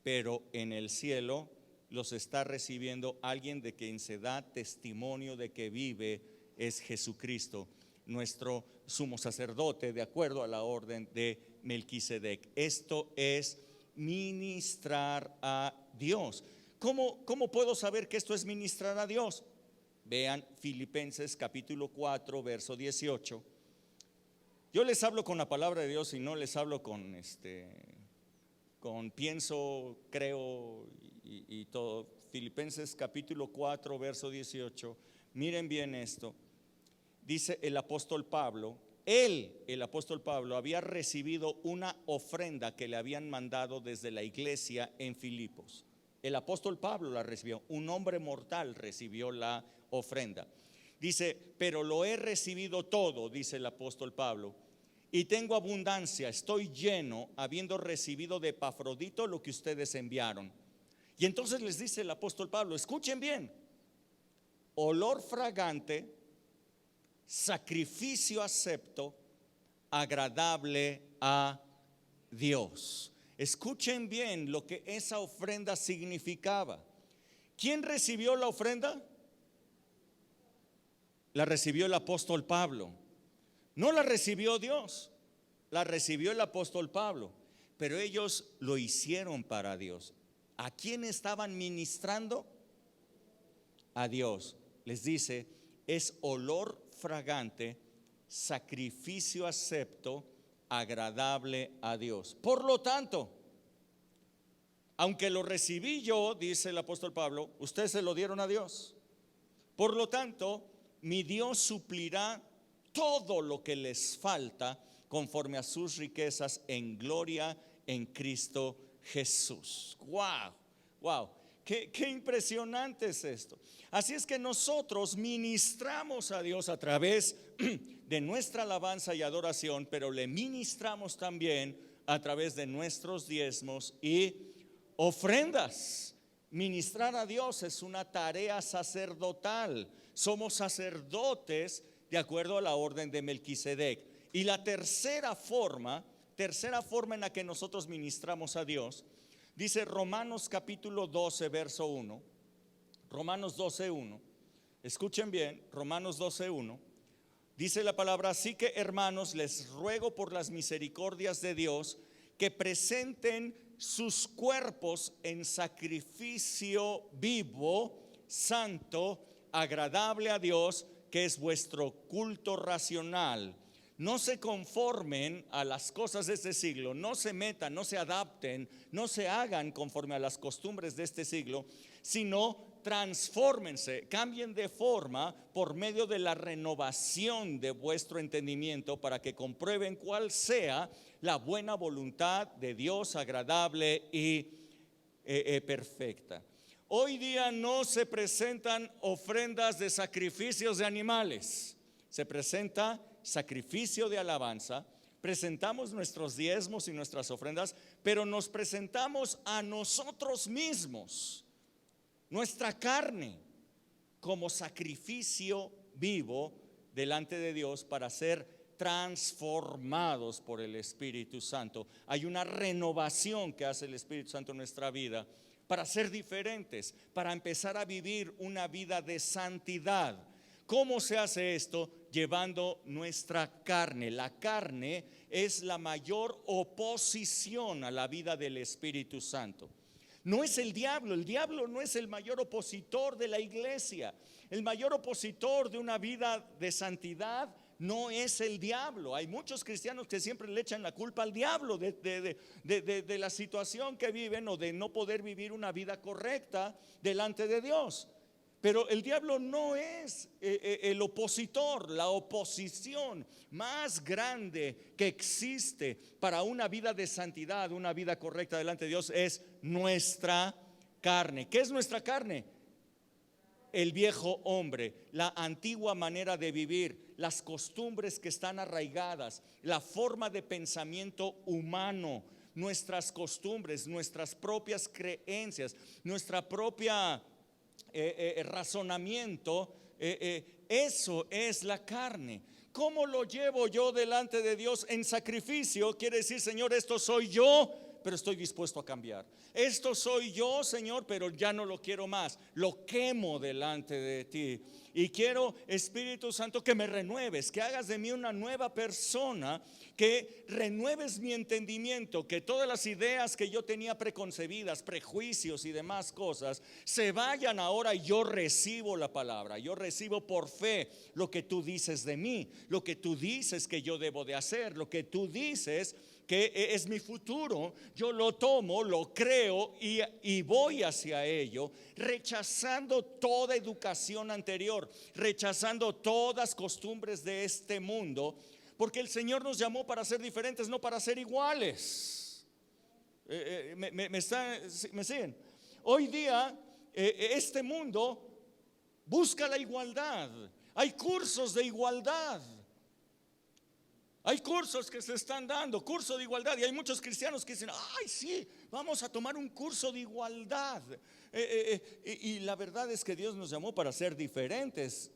pero en el cielo los está recibiendo alguien de quien se da testimonio de que vive, es Jesucristo, nuestro sumo sacerdote, de acuerdo a la orden de Melquisedec. Esto es ministrar a Dios. ¿Cómo puedo saber que esto es ministrar a Dios? Vean Filipenses capítulo 4, verso 18. Yo les hablo con la palabra de Dios y no les hablo con pienso, creo y todo. Filipenses capítulo 4, verso 18. Miren bien esto. Dice el apóstol Pablo, el apóstol Pablo había recibido una ofrenda que le habían mandado desde la iglesia en Filipos. El apóstol Pablo la recibió, un hombre mortal recibió la ofrenda. Dice, pero lo he recibido todo, dice el apóstol Pablo, y tengo abundancia, estoy lleno, habiendo recibido de Epafrodito lo que ustedes enviaron. Y entonces les dice el apóstol Pablo, escuchen bien, olor fragante, sacrificio acepto, agradable a Dios. Escuchen bien lo que esa ofrenda significaba. ¿Quién recibió la ofrenda? La recibió el apóstol Pablo. No la recibió Dios, la recibió el apóstol Pablo, pero ellos lo hicieron para Dios. ¿A quién estaban ministrando? A Dios. Les dice, es olor fragante, sacrificio acepto, agradable a Dios. Por lo tanto, aunque lo recibí yo, dice el apóstol Pablo, ustedes se lo dieron a Dios. Por lo tanto, mi Dios suplirá todo lo que les falta conforme a sus riquezas en gloria en Cristo Jesús. Wow, wow. Qué impresionante es esto. Así es que nosotros ministramos a Dios a través de nuestra alabanza y adoración, pero le ministramos también a través de nuestros diezmos y ofrendas. Ministrar a Dios es una tarea sacerdotal. Somos sacerdotes de acuerdo a la orden de Melquisedec. Y la tercera forma en la que nosotros ministramos a Dios, dice Romanos capítulo 12, verso 1. Romanos 12, 1. Escuchen bien, Romanos 12, 1. Dice la palabra, así que hermanos, les ruego por las misericordias de Dios que presenten sus cuerpos en sacrificio vivo, santo, agradable a Dios, que es vuestro culto racional. No se conformen a las cosas de este siglo, no se metan, no se adapten, no se hagan conforme a las costumbres de este siglo, sino transfórmense, cambien de forma por medio de la renovación de vuestro entendimiento para que comprueben cuál sea la buena voluntad de Dios, agradable y perfecta. Hoy día no se presentan ofrendas de sacrificios de animales, se presenta sacrificio de alabanza, presentamos nuestros diezmos y nuestras ofrendas, pero nos presentamos a nosotros mismos, nuestra carne, como sacrificio vivo delante de Dios para ser transformados por el Espíritu Santo. Hay una renovación que hace el Espíritu Santo en nuestra vida para ser diferentes, para empezar a vivir una vida de santidad. ¿Cómo se hace esto? Llevando nuestra carne. La carne es la mayor oposición a la vida del Espíritu Santo. No es el diablo no es el mayor opositor de la iglesia. El mayor opositor de una vida de santidad no es el diablo. Hay muchos cristianos que siempre le echan la culpa al diablo de la situación que viven o de no poder vivir una vida correcta delante de Dios. Pero el diablo no es el opositor. La oposición más grande que existe para una vida de santidad, una vida correcta delante de Dios, es nuestra carne. ¿Qué es nuestra carne? El viejo hombre, la antigua manera de vivir, las costumbres que están arraigadas, la forma de pensamiento humano, nuestras costumbres, nuestras propias creencias, nuestra propia razonamiento, eso es la carne. ¿cómo lo llevo yo delante de Dios en sacrificio? Quiere decir, Señor, esto soy yo, pero estoy dispuesto a cambiar. Esto soy yo, Señor, pero ya no lo quiero más. Lo quemo delante de ti. Y quiero, Espíritu Santo, que me renueves, que hagas de mí una nueva persona, que renueves mi entendimiento, que todas las ideas que yo tenía preconcebidas, prejuicios y demás cosas, se vayan ahora y yo recibo la palabra. Yo recibo por fe lo que tú dices de mí, lo que tú dices que yo debo de hacer, lo que tú dices que es mi futuro. Yo lo tomo, lo creo y voy hacia ello, rechazando toda educación anterior, rechazando todas costumbres de este mundo, porque el Señor nos llamó para ser diferentes, no para ser iguales. ¿Me siguen? Hoy día este mundo busca la igualdad. Hay cursos de igualdad. Hay cursos que se están dando, curso de igualdad, y hay muchos cristianos que dicen, ay sí, vamos a tomar un curso de igualdad. Y la verdad es que Dios nos llamó para ser diferentes.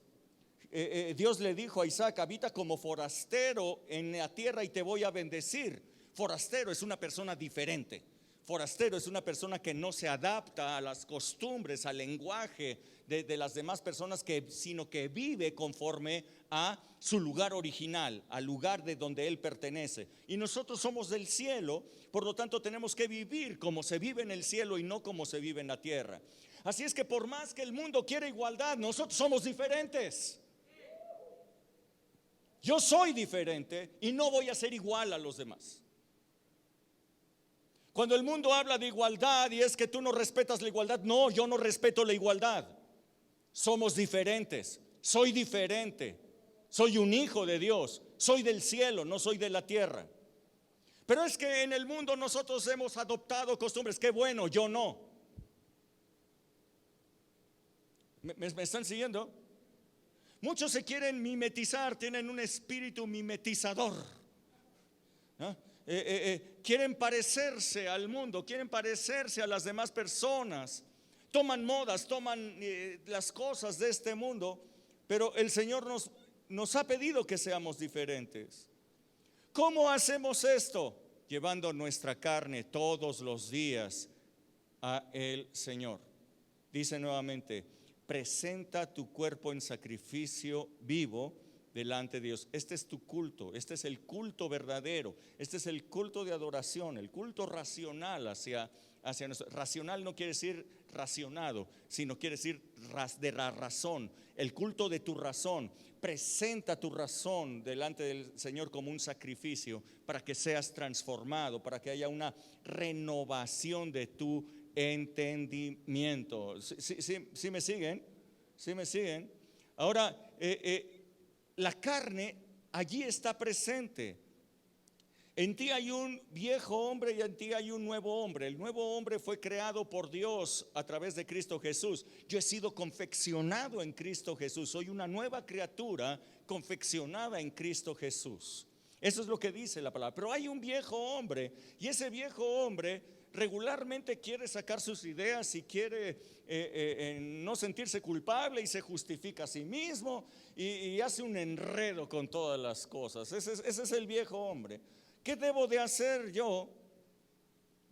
Dios le dijo a Isaac, habita como forastero en la tierra y te voy a bendecir. Forastero es una persona diferente. Forastero es una persona que no se adapta a las costumbres, al lenguaje de las demás personas, sino que vive conforme a su lugar original, al lugar de donde él pertenece. Y nosotros somos del cielo, por lo tanto tenemos que vivir como se vive en el cielo y no como se vive en la tierra. Así es que por más que el mundo quiera igualdad, nosotros somos diferentes. Yo soy diferente y no voy a ser igual a los demás. Cuando el mundo habla de igualdad y es que tú no respetas la igualdad, no, yo no respeto la igualdad. Somos diferentes, soy diferente, soy un hijo de Dios, soy del cielo, no soy de la tierra. Pero es que en el mundo nosotros hemos adoptado costumbres, qué bueno, yo no. ¿Me están siguiendo? Muchos se quieren mimetizar, tienen un espíritu mimetizador, ¿no? Quieren parecerse al mundo, quieren parecerse a las demás personas, toman modas, toman las cosas de este mundo, pero el Señor nos ha pedido que seamos diferentes. ¿Cómo hacemos esto? Llevando nuestra carne todos los días a el Señor. Dice nuevamente, presenta tu cuerpo en sacrificio vivo delante de Dios. Este es tu culto, este es el culto verdadero, este es el culto de adoración, el culto racional hacia nosotros. Racional no quiere decir racionado, sino quiere decir de la razón, el culto de tu razón. Presenta tu razón delante del Señor como un sacrificio para que seas transformado, para que haya una renovación de tu entendimiento. ¿Sí me siguen? ¿Sí me siguen? Ahora, la carne allí está presente. En ti hay un viejo hombre y en ti hay un nuevo hombre. El nuevo hombre fue creado por Dios a través de Cristo Jesús. Yo he sido confeccionado en Cristo Jesús. Soy una nueva criatura confeccionada en Cristo Jesús. Eso es lo que dice la palabra. Pero hay un viejo hombre y ese viejo hombre regularmente quiere sacar sus ideas y quiere no sentirse culpable y se justifica a sí mismo y hace un enredo con todas las cosas. Ese es el viejo hombre. ¿Qué debo de hacer yo?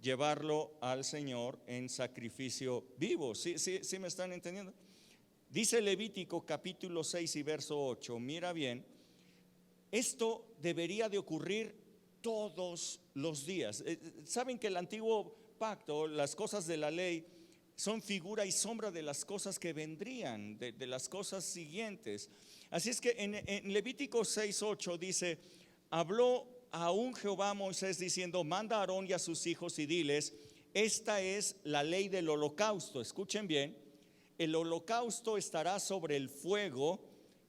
Llevarlo al Señor en sacrificio vivo. ¿Sí me están entendiendo? Dice Levítico capítulo 6 y verso 8, mira bien, esto debería de ocurrir todos los días. Saben que el antiguo pacto, las cosas de la ley, son figura y sombra de las cosas que vendrían, de las cosas siguientes. Así es que en Levítico 6:8 dice, habló aún Jehová a Moisés diciendo, manda a Aarón y a sus hijos y diles, esta es la ley del holocausto. Escuchen bien, el holocausto estará sobre el fuego,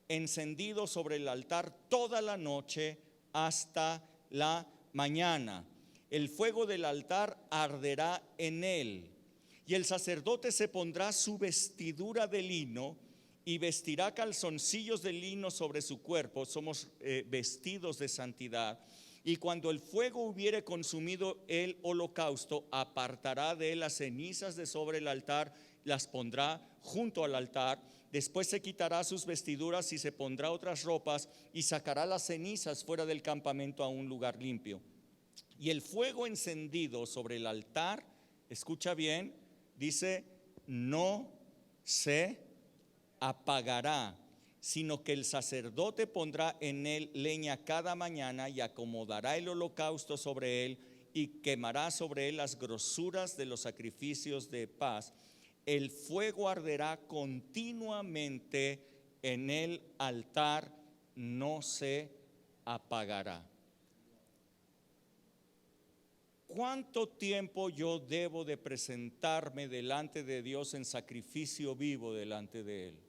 encendido sobre el altar toda la noche hasta la mañana. El fuego del altar arderá en él. Y el sacerdote se pondrá su vestidura de lino y vestirá calzoncillos de lino sobre su cuerpo. Somos vestidos de santidad. Y cuando el fuego hubiere consumido el holocausto, apartará de él las cenizas de sobre el altar, las pondrá junto al altar Después se quitará sus vestiduras y se pondrá otras ropas y sacará las cenizas fuera del campamento a un lugar limpio. Y el fuego encendido sobre el altar, escucha bien, dice, no se apagará, sino que el sacerdote pondrá en él leña cada mañana y acomodará el holocausto sobre él y quemará sobre él las grosuras de los sacrificios de paz. El fuego arderá continuamente en el altar, no se apagará. ¿Cuánto tiempo yo debo de presentarme delante de Dios en sacrificio vivo delante de Él?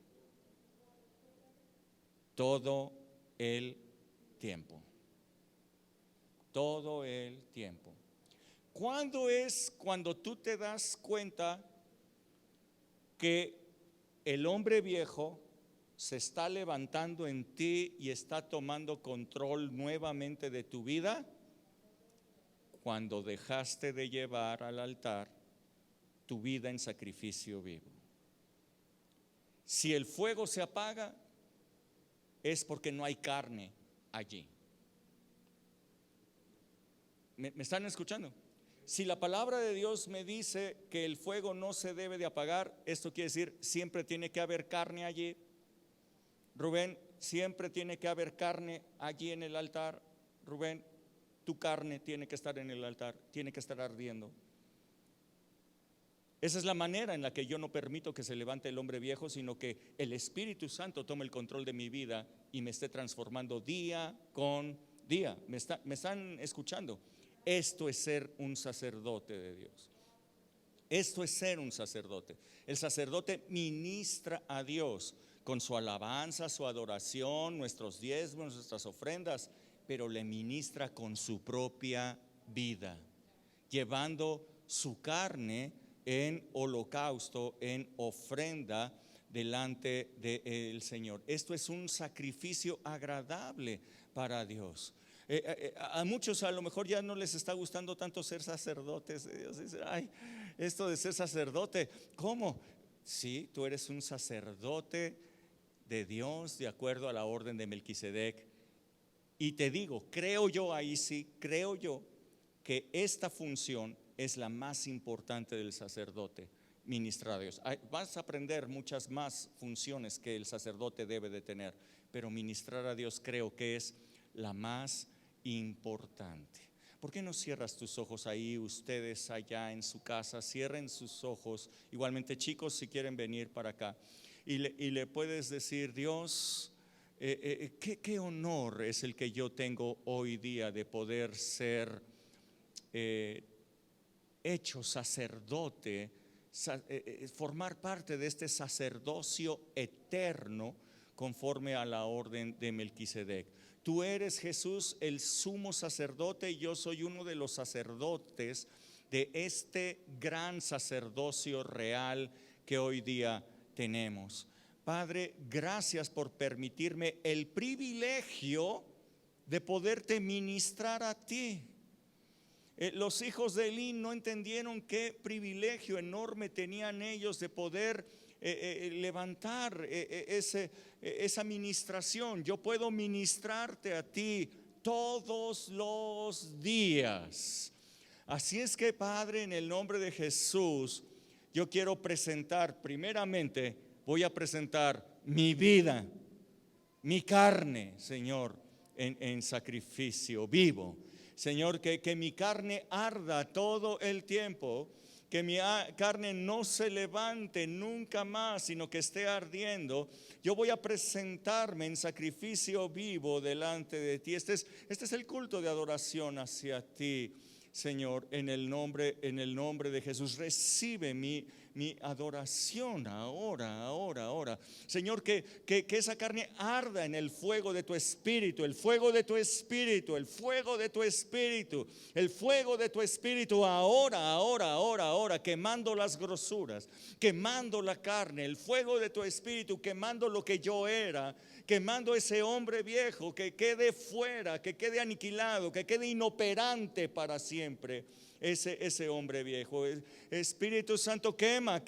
Todo el tiempo. Todo el tiempo. ¿Cuándo es cuando tú te das cuenta que el hombre viejo se está levantando en ti y está tomando control nuevamente de tu vida? Cuando dejaste de llevar al altar tu vida en sacrificio vivo. Si el fuego se apaga, es porque no hay carne allí. ¿Me están escuchando? Si la palabra de Dios me dice que el fuego no se debe de apagar, esto quiere decir siempre tiene que haber carne allí. Rubén, siempre tiene que haber carne allí en el altar. Rubén, tu carne tiene que estar en el altar, tiene que estar ardiendo. Esa es la manera en la que yo no permito que se levante el hombre viejo, sino que el Espíritu Santo tome el control de mi vida y me esté transformando día con día. ¿Me están escuchando? Esto es ser un sacerdote de Dios. Esto es ser un sacerdote. El sacerdote ministra a Dios con su alabanza, su adoración, nuestros diezmos, nuestras ofrendas, pero le ministra con su propia vida, llevando su carne en holocausto, en ofrenda delante del Señor. Esto es un sacrificio agradable para Dios. A muchos a lo mejor ya no les está gustando tanto ser sacerdotes de Dios. Dicen, ay, esto de ser sacerdote, ¿cómo? Sí, tú eres un sacerdote de Dios de acuerdo a la orden de Melquisedec. Y te digo, creo yo que esta función es la más importante del sacerdote, ministrar a Dios. Vas a aprender muchas más funciones que el sacerdote debe de tener, pero ministrar a Dios creo que es la más importante. ¿Por qué no cierras tus ojos ahí? Ustedes allá en su casa, cierren sus ojos. Igualmente, chicos, si quieren venir para acá y le puedes decir, Dios, qué honor es el que yo tengo hoy día de poder ser hecho sacerdote, formar parte de este sacerdocio eterno conforme a la orden de Melquisedec. Tú eres, Jesús, el sumo sacerdote y yo soy uno de los sacerdotes de este gran sacerdocio real que hoy día tenemos. Padre, gracias por permitirme el privilegio de poderte ministrar a ti. Los hijos de Elí no entendieron qué privilegio enorme tenían ellos de poder levantar esa ministración. Yo puedo ministrarte a ti todos los días. Así es que, Padre, en el nombre de Jesús, yo quiero presentar, primeramente, voy a presentar mi vida, mi carne, Señor, en sacrificio vivo. Señor, que mi carne arda todo el tiempo, que mi carne no se levante nunca más, sino que esté ardiendo. Yo voy a presentarme en sacrificio vivo delante de ti. Este es el culto de adoración hacia ti, Señor, en el nombre de Jesús. Recibe mi adoración ahora. Señor, que esa carne arda en el fuego de tu espíritu, el fuego de tu espíritu, el fuego de tu espíritu, el fuego de tu espíritu ahora, quemando las grosuras, quemando la carne, el fuego de tu espíritu, quemando lo que yo era, quemando ese hombre viejo, que quede fuera, que quede aniquilado, que quede inoperante para siempre. ese hombre viejo. Espíritu Santo, quema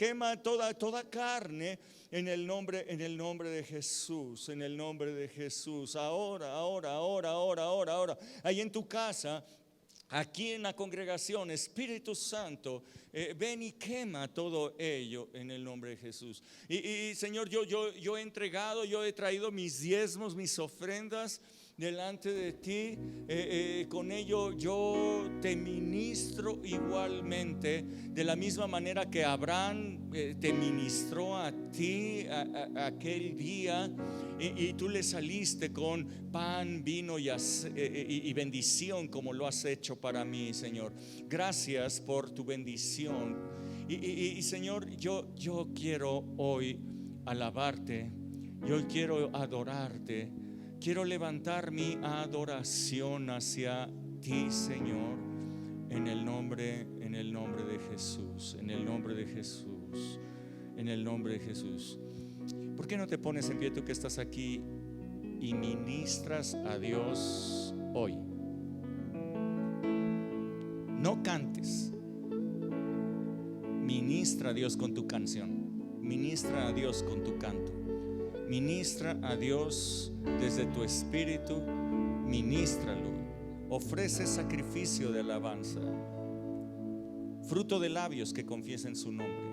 toda carne en el nombre de Jesús, en el nombre de Jesús. Ahora. Ahí en tu casa, aquí en la congregación, Espíritu Santo, ven y quema todo ello en el nombre de Jesús. Y Señor, yo he entregado, yo he traído mis diezmos, mis ofrendas delante de ti. Con ello yo te ministro igualmente, de la misma manera que Abraham te ministró a ti aquel día, y tú le saliste con pan, vino y bendición, como lo has hecho para mí, Señor. Gracias por tu bendición. Y Señor, yo quiero hoy alabarte, yo quiero adorarte. Quiero levantar mi adoración hacia ti, Señor, en el nombre de Jesús, en el nombre de Jesús, en el nombre de Jesús. ¿Por qué no te pones en pie, tú que estás aquí, y ministras a Dios hoy? No cantes, ministra a Dios con tu canción, ministra a Dios con tu canto. Ministra a Dios desde tu espíritu, ministralo. Ofrece sacrificio de alabanza, fruto de labios que confiesen su nombre.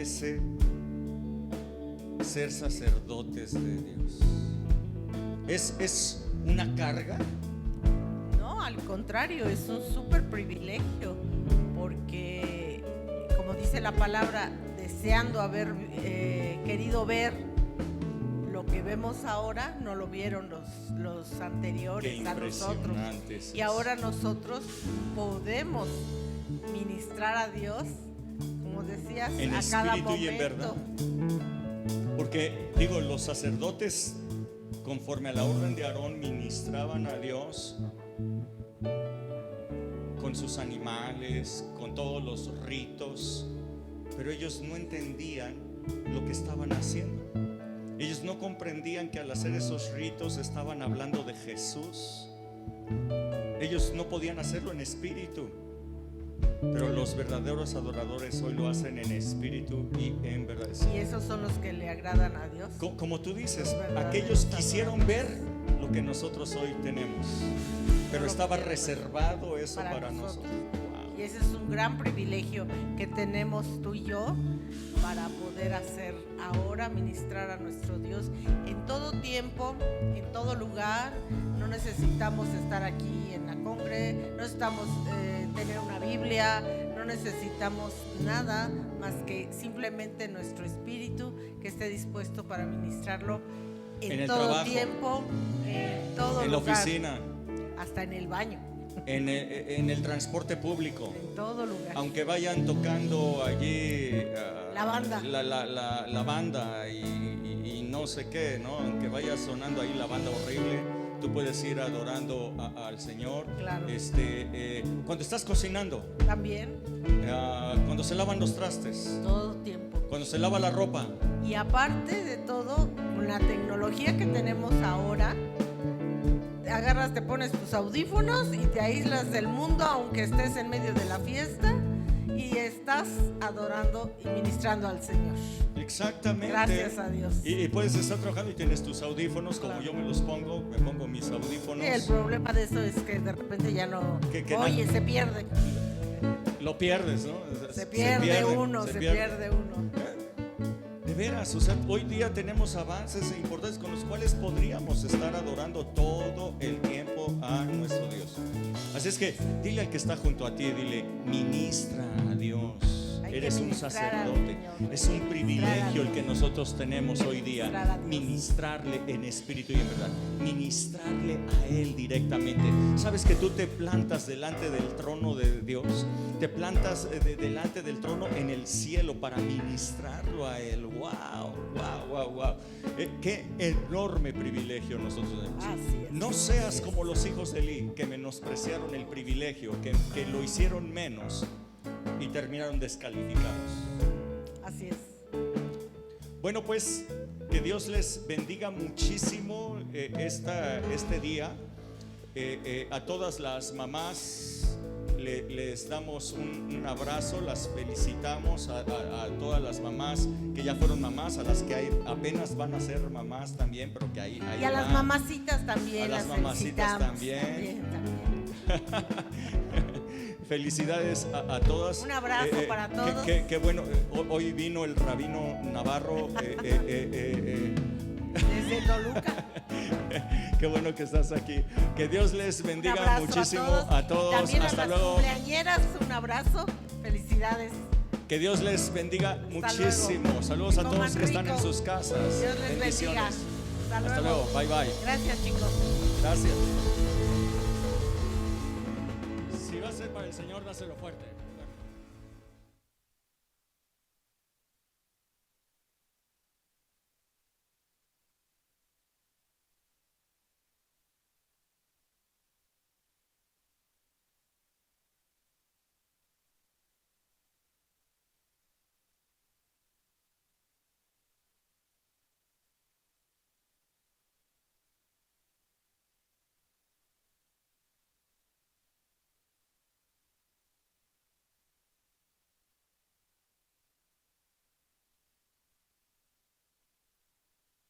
parece ser sacerdotes de Dios? ¿Es una carga? No, al contrario, es un súper privilegio, porque como dice la palabra, deseando haber querido ver lo que vemos ahora, no lo vieron los anteriores a nosotros. Y ahora nosotros podemos ministrar a Dios, como decías, en a cada espíritu momento. y en verdad. Porque digo, los sacerdotes, conforme a la orden de Aarón, ministraban a Dios con sus animales, con todos los ritos, pero ellos no entendían lo que estaban haciendo. Ellos no comprendían que al hacer esos ritos estaban hablando de Jesús. Ellos no podían hacerlo en espíritu, pero los verdaderos adoradores hoy lo hacen en espíritu y en verdad. Y esos son los que le agradan a Dios. Como tú dices, aquellos quisieron ver lo que nosotros hoy tenemos, pero estaba reservado eso para nosotros. Y ese es un gran privilegio que tenemos tú y yo para poder hacer ahora, ministrar a nuestro Dios en todo tiempo, en todo lugar. No necesitamos estar aquí en la congre, no necesitamos tener una Biblia, no necesitamos nada más que simplemente nuestro espíritu que esté dispuesto para ministrarlo en todo trabajo, tiempo, en todo en lugar, la oficina, hasta en el baño. En el transporte público, en todo lugar. Aunque vayan tocando allí la banda, la banda y no sé qué, ¿no? Aunque vaya sonando ahí la banda horrible, tú puedes ir adorando al Señor. Claro. Cuando estás cocinando, también. Cuando se lavan los trastes, todo tiempo. Cuando se lava la ropa. Y aparte de todo, con la tecnología que tenemos ahora, agarras, te pones tus audífonos y te aíslas del mundo, aunque estés en medio de la fiesta, y estás adorando y ministrando al Señor. Exactamente. Gracias a Dios. Y puedes estar trabajando y tienes tus audífonos, como claro. Yo me pongo mis audífonos. Sí, el problema de eso es que de repente ya no, se pierde. Lo pierdes, ¿no? Se pierde uno. De veras, o sea, hoy día tenemos avances importantes con los cuales podríamos estar adorando todo el tiempo a nuestro Dios. Así es que dile al que está junto a ti, dile, ministra a Dios. Eres un sacerdote. Es un privilegio el que nosotros tenemos hoy día. Ministrarle en espíritu y en verdad. Ministrarle a Él directamente. Sabes que tú te plantas delante del trono de Dios. Te plantas delante del trono en el cielo para ministrarlo a Él. Wow. Qué enorme privilegio nosotros tenemos. No seas como los hijos de Eli, que menospreciaron el privilegio, que lo hicieron menos y terminaron descalificados. Así es. Bueno, pues que Dios les bendiga muchísimo este día. A todas las mamás les damos un abrazo, las felicitamos a todas las mamás que ya fueron mamás, a las que apenas van a ser mamás también, pero que ahí y a las mamacitas también. A las mamacitas también. Felicidades a todas. Un abrazo para todos. Qué bueno, hoy vino el rabino Navarro desde Toluca. Qué bueno que estás aquí. Que Dios les bendiga muchísimo a todos. También hasta a las luego. cumpleañeras, un abrazo. Felicidades. Que Dios les bendiga muchísimo. Luego. Saludos a todos que están en sus casas. Dios les bendiga. Hasta luego. Bye. Gracias, chicos. Gracias. Si va a ser para el Señor, dáselo fuerte.